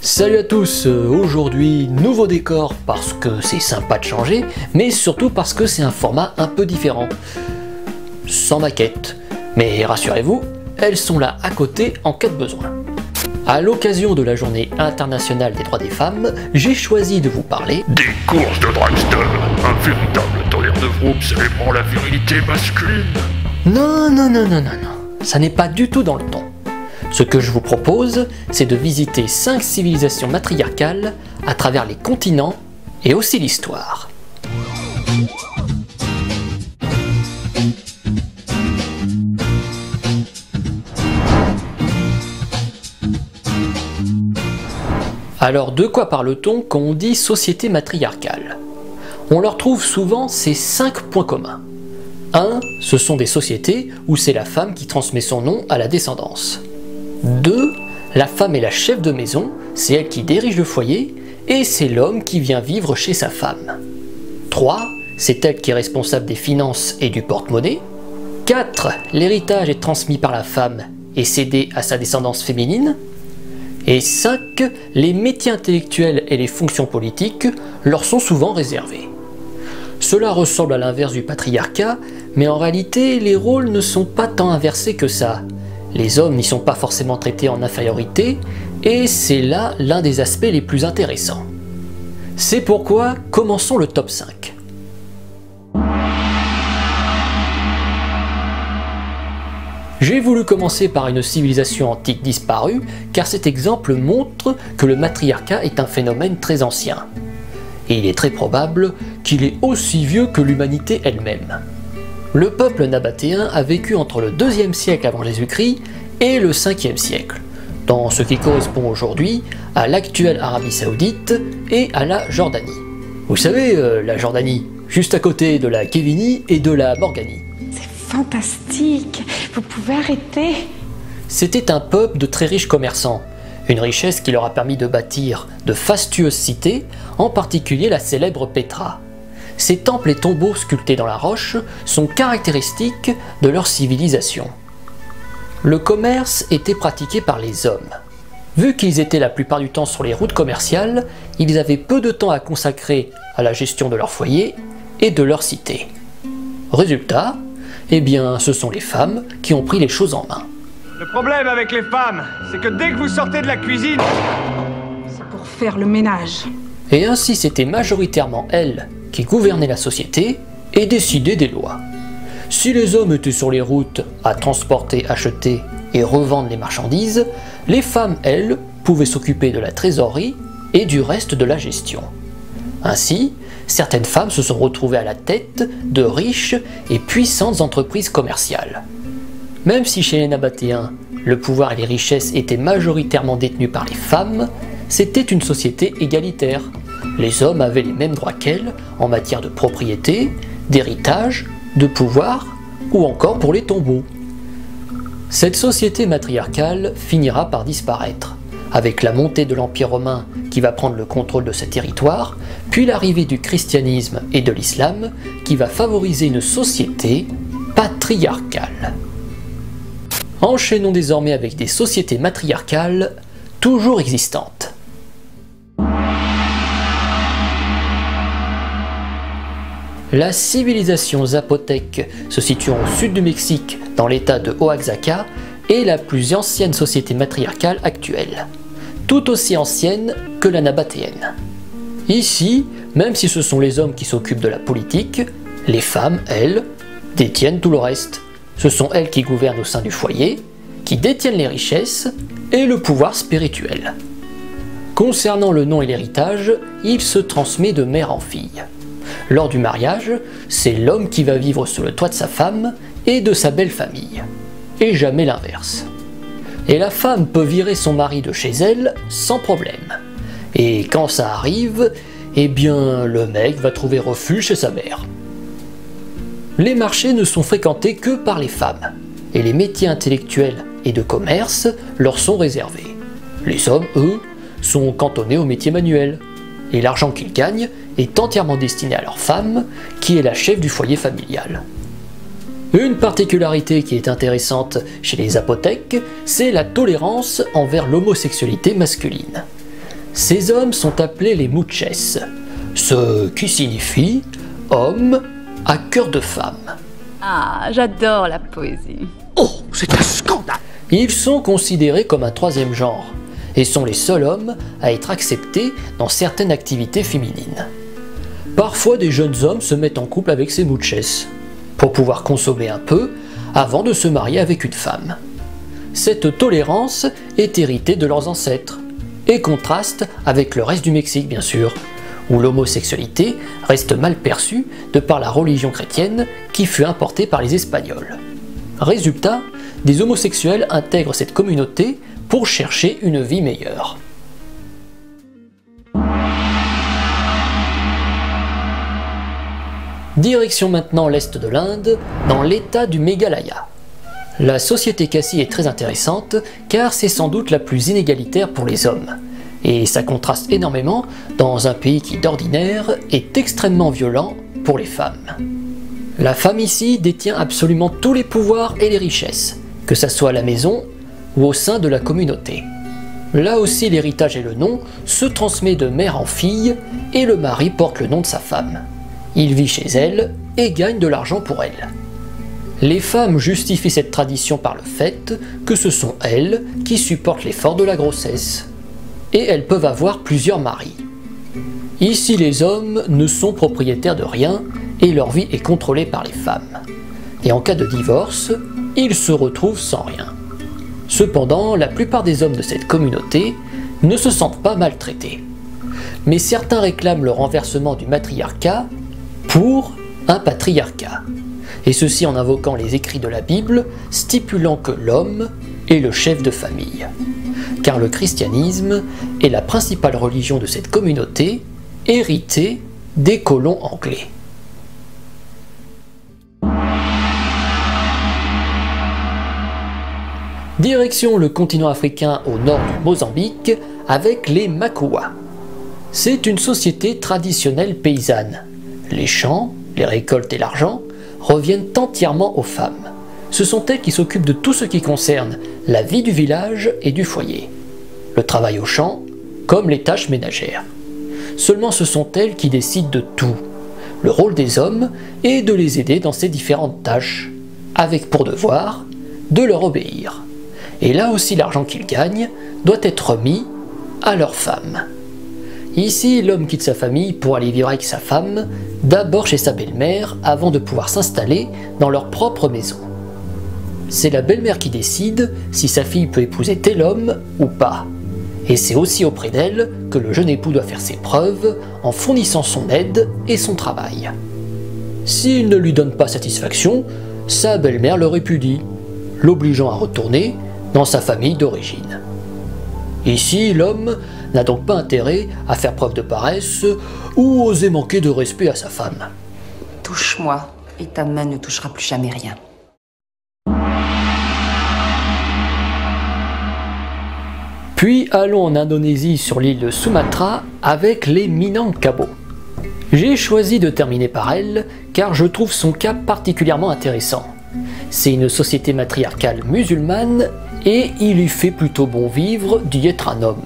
Salut à tous, aujourd'hui nouveau décor parce que c'est sympa de changer, mais surtout parce que c'est un format un peu différent. Sans maquette, mais rassurez-vous, elles sont là à côté en cas de besoin. À l'occasion de la journée internationale des droits des femmes, j'ai choisi de vous parler des courses de dragster, un véritable tonnerre de groupe célébrant la virilité masculine. Non, ça n'est pas du tout dans le ton. Ce que je vous propose, c'est de visiter 5 civilisations matriarcales à travers les continents et aussi l'histoire. Alors de quoi parle-t-on quand on dit société matriarcale? On leur trouve souvent ces 5 points communs. 1. Ce sont des sociétés où c'est la femme qui transmet son nom à la descendance. 2. La femme est la chef de maison, c'est elle qui dirige le foyer, et c'est l'homme qui vient vivre chez sa femme. 3. C'est elle qui est responsable des finances et du porte-monnaie. 4. L'héritage est transmis par la femme et cédé à sa descendance féminine. Et 5. Les métiers intellectuels et les fonctions politiques leur sont souvent réservés. Cela ressemble à l'inverse du patriarcat, mais en réalité, les rôles ne sont pas tant inversés que ça. Les hommes n'y sont pas forcément traités en infériorité, et c'est là l'un des aspects les plus intéressants. C'est pourquoi, commençons le top 5. J'ai voulu commencer par une civilisation antique disparue, car cet exemple montre que le matriarcat est un phénomène très ancien. Et il est très probable qu'il est aussi vieux que l'humanité elle-même. Le peuple nabatéen a vécu entre le 2e siècle avant Jésus-Christ et le 5e siècle, dans ce qui correspond aujourd'hui à l'actuelle Arabie Saoudite et à la Jordanie. Vous savez, la Jordanie, juste à côté de la Kévini et de la Morganie. C'est fantastique, vous pouvez arrêter. C'était un peuple de très riches commerçants, une richesse qui leur a permis de bâtir de fastueuses cités, en particulier la célèbre Pétra. Ces temples et tombeaux sculptés dans la roche sont caractéristiques de leur civilisation. Le commerce était pratiqué par les hommes. Vu qu'ils étaient la plupart du temps sur les routes commerciales, ils avaient peu de temps à consacrer à la gestion de leur foyer et de leur cité. Résultat, eh bien, ce sont les femmes qui ont pris les choses en main. Le problème avec les femmes, c'est que dès que vous sortez de la cuisine, c'est pour faire le ménage. Et ainsi c'était majoritairement elles qui gouvernaient la société et décidaient des lois. Si les hommes étaient sur les routes à transporter, acheter et revendre les marchandises, les femmes, elles, pouvaient s'occuper de la trésorerie et du reste de la gestion. Ainsi, certaines femmes se sont retrouvées à la tête de riches et puissantes entreprises commerciales. Même si chez les Nabatéens, le pouvoir et les richesses étaient majoritairement détenus par les femmes, c'était une société égalitaire. Les hommes avaient les mêmes droits qu'elles en matière de propriété, d'héritage, de pouvoir ou encore pour les tombeaux. Cette société matriarcale finira par disparaître, avec la montée de l'Empire romain qui va prendre le contrôle de ce territoire, puis l'arrivée du christianisme et de l'islam qui va favoriser une société patriarcale. Enchaînons désormais avec des sociétés matriarcales toujours existantes. La civilisation zapotèque, se situant au sud du Mexique dans l'état de Oaxaca, est la plus ancienne société matriarcale actuelle, tout aussi ancienne que la nabatéenne. Ici, même si ce sont les hommes qui s'occupent de la politique, les femmes, elles, détiennent tout le reste. Ce sont elles qui gouvernent au sein du foyer, qui détiennent les richesses et le pouvoir spirituel. Concernant le nom et l'héritage, il se transmet de mère en fille. Lors du mariage, c'est l'homme qui va vivre sous le toit de sa femme et de sa belle famille, et jamais l'inverse. Et la femme peut virer son mari de chez elle sans problème. Et quand ça arrive, eh bien le mec va trouver refuge chez sa mère. Les marchés ne sont fréquentés que par les femmes, et les métiers intellectuels et de commerce leur sont réservés. Les hommes, eux, sont cantonnés aux métiers manuels, et l'argent qu'ils gagnent est entièrement destiné à leur femme, qui est la chef du foyer familial. Une particularité qui est intéressante chez les Zapotèques, c'est la tolérance envers l'homosexualité masculine. Ces hommes sont appelés les muches, ce qui signifie « homme à cœur de femme ». Ah, j'adore la poésie. Oh, c'est un scandale! Ils sont considérés comme un troisième genre et sont les seuls hommes à être acceptés dans certaines activités féminines. Parfois, des jeunes hommes se mettent en couple avec ces muches pour pouvoir consommer un peu avant de se marier avec une femme. Cette tolérance est héritée de leurs ancêtres et contraste avec le reste du Mexique, bien sûr, où l'homosexualité reste mal perçue de par la religion chrétienne qui fut importée par les Espagnols. Résultat, des homosexuels intègrent cette communauté pour chercher une vie meilleure. Direction maintenant l'est de l'Inde, dans l'état du Meghalaya. La société Khasi est très intéressante car c'est sans doute la plus inégalitaire pour les hommes. Et ça contraste énormément dans un pays qui d'ordinaire est extrêmement violent pour les femmes. La femme ici détient absolument tous les pouvoirs et les richesses, que ça soit à la maison ou au sein de la communauté. Là aussi l'héritage et le nom se transmet de mère en fille et le mari porte le nom de sa femme. Il vit chez elle et gagne de l'argent pour elle. Les femmes justifient cette tradition par le fait que ce sont elles qui supportent l'effort de la grossesse. Et elles peuvent avoir plusieurs maris. Ici les hommes ne sont propriétaires de rien et leur vie est contrôlée par les femmes. Et en cas de divorce, ils se retrouvent sans rien. Cependant, la plupart des hommes de cette communauté ne se sentent pas maltraités. Mais certains réclament le renversement du matriarcat pour un patriarcat. Et ceci en invoquant les écrits de la Bible stipulant que l'homme est le chef de famille. Car le christianisme est la principale religion de cette communauté, héritée des colons anglais. Direction le continent africain au nord du Mozambique avec les Makoua. C'est une société traditionnelle paysanne. Les champs, les récoltes et l'argent reviennent entièrement aux femmes. Ce sont elles qui s'occupent de tout ce qui concerne la vie du village et du foyer. Le travail au champ, comme les tâches ménagères. Seulement ce sont elles qui décident de tout. Le rôle des hommes est de les aider dans ces différentes tâches, avec pour devoir de leur obéir. Et là aussi l'argent qu'ils gagnent doit être remis à leurs femmes. Ici, l'homme quitte sa famille pour aller vivre avec sa femme, d'abord chez sa belle-mère avant de pouvoir s'installer dans leur propre maison. C'est la belle-mère qui décide si sa fille peut épouser tel homme ou pas. Et c'est aussi auprès d'elle que le jeune époux doit faire ses preuves en fournissant son aide et son travail. S'il ne lui donne pas satisfaction, sa belle-mère le répudie, l'obligeant à retourner dans sa famille d'origine. Ici, l'homme n'a donc pas intérêt à faire preuve de paresse ou oser manquer de respect à sa femme. Touche-moi et ta main ne touchera plus jamais rien. Puis allons en Indonésie sur l'île de Sumatra avec les Minangkabau. J'ai choisi de terminer par elle car je trouve son cas particulièrement intéressant. C'est une société matriarcale musulmane et il y fait plutôt bon vivre d'y être un homme.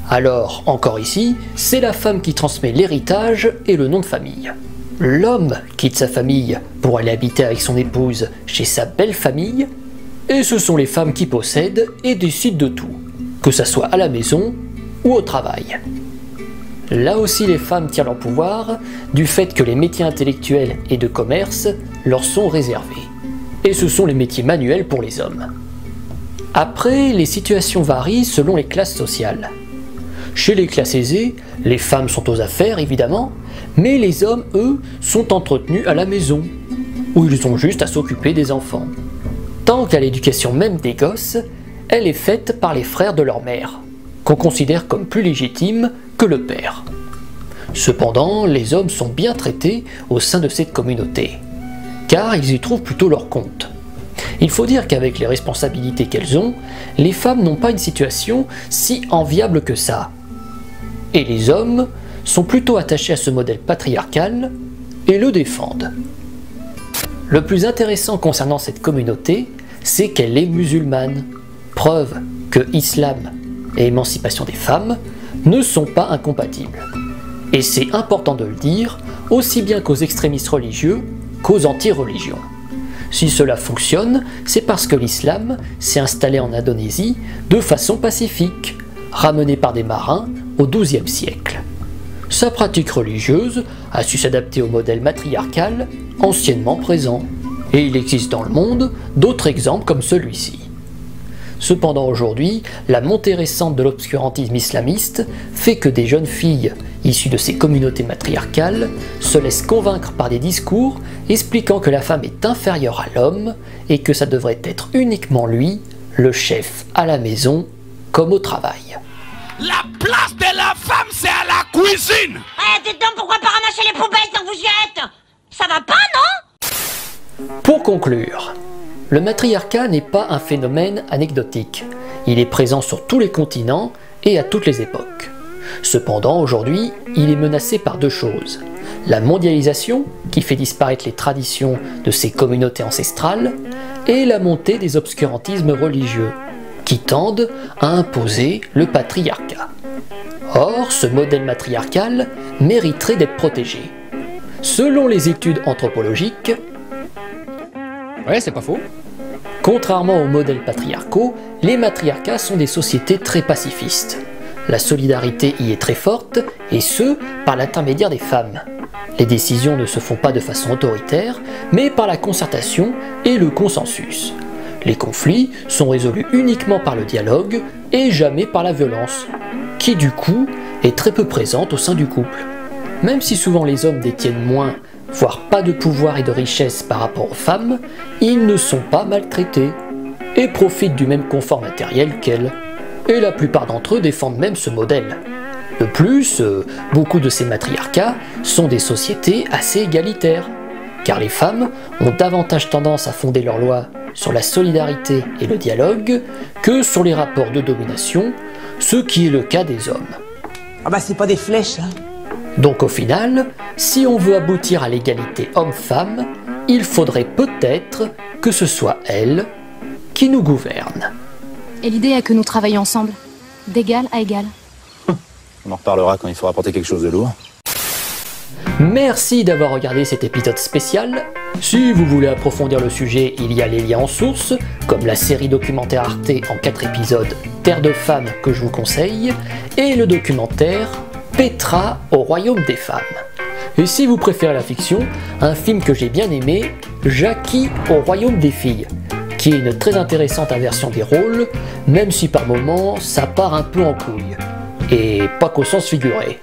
Alors, encore ici, c'est la femme qui transmet l'héritage et le nom de famille. L'homme quitte sa famille pour aller habiter avec son épouse chez sa belle famille, et ce sont les femmes qui possèdent et décident de tout, que ça soit à la maison ou au travail. Là aussi les femmes tirent leur pouvoir du fait que les métiers intellectuels et de commerce leur sont réservés. Et ce sont les métiers manuels pour les hommes. Après, les situations varient selon les classes sociales. Chez les classes aisées, les femmes sont aux affaires évidemment, mais les hommes, eux, sont entretenus à la maison, où ils ont juste à s'occuper des enfants. Tant qu'à l'éducation même des gosses, elle est faite par les frères de leur mère, qu'on considère comme plus légitimes que le père. Cependant, les hommes sont bien traités au sein de cette communauté, car ils y trouvent plutôt leur compte. Il faut dire qu'avec les responsabilités qu'elles ont, les femmes n'ont pas une situation si enviable que ça. Et les hommes sont plutôt attachés à ce modèle patriarcal et le défendent. Le plus intéressant concernant cette communauté, c'est qu'elle est musulmane. Preuve que islam et émancipation des femmes ne sont pas incompatibles. Et c'est important de le dire, aussi bien qu'aux extrémistes religieux qu'aux anti-religions. Si cela fonctionne, c'est parce que l'islam s'est installé en Indonésie de façon pacifique, ramené par des marins au XIIe siècle. Sa pratique religieuse a su s'adapter au modèle matriarcal anciennement présent, et il existe dans le monde d'autres exemples comme celui-ci. Cependant aujourd'hui, la montée récente de l'obscurantisme islamiste fait que des jeunes filles issues de ces communautés matriarcales se laissent convaincre par des discours expliquant que la femme est inférieure à l'homme et que ça devrait être uniquement lui, le chef à la maison comme au travail. La place de la femme, c'est à la cuisine. Eh, dites donc, pourquoi pas ramasser les poubelles tant que vous y êtes? Ça va pas, non? Pour conclure, le matriarcat n'est pas un phénomène anecdotique. Il est présent sur tous les continents et à toutes les époques. Cependant, aujourd'hui, il est menacé par deux choses. La mondialisation, qui fait disparaître les traditions de ces communautés ancestrales, et la montée des obscurantismes religieux, qui tendent à imposer le patriarcat. Or, ce modèle matriarcal mériterait d'être protégé. Selon les études anthropologiques, ouais, c'est pas faux. Contrairement aux modèles patriarcaux, les matriarcats sont des sociétés très pacifistes. La solidarité y est très forte, et ce, par l'intermédiaire des femmes. Les décisions ne se font pas de façon autoritaire, mais par la concertation et le consensus. Les conflits sont résolus uniquement par le dialogue et jamais par la violence, qui du coup est très peu présente au sein du couple. Même si souvent les hommes détiennent moins, voire pas de pouvoir et de richesse par rapport aux femmes, ils ne sont pas maltraités et profitent du même confort matériel qu'elles. Et la plupart d'entre eux défendent même ce modèle. De plus, beaucoup de ces matriarcats sont des sociétés assez égalitaires, car les femmes ont davantage tendance à fonder leurs lois sur la solidarité et le dialogue que sur les rapports de domination, ce qui est le cas des hommes. Ah bah c'est pas des flèches, hein. Donc au final, si on veut aboutir à l'égalité homme-femme, il faudrait peut-être que ce soit elle qui nous gouverne. Et l'idée est que nous travaillions ensemble, d'égal à égal. On en reparlera quand il faudra porter quelque chose de lourd. Merci d'avoir regardé cet épisode spécial. Si vous voulez approfondir le sujet, il y a les liens en source, comme la série documentaire Arte en 4 épisodes Terre de femmes que je vous conseille, et le documentaire Petra au royaume des femmes. Et si vous préférez la fiction, un film que j'ai bien aimé, Jackie au royaume des filles, qui est une très intéressante inversion des rôles, même si par moments ça part un peu en couille. Et pas qu'au sens figuré.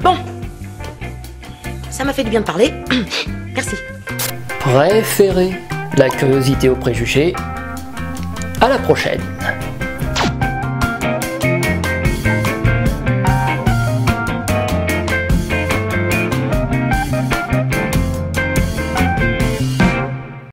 Bon. Ça m'a fait du bien de parler. Merci. Préférez la curiosité aux préjugés. À la prochaine.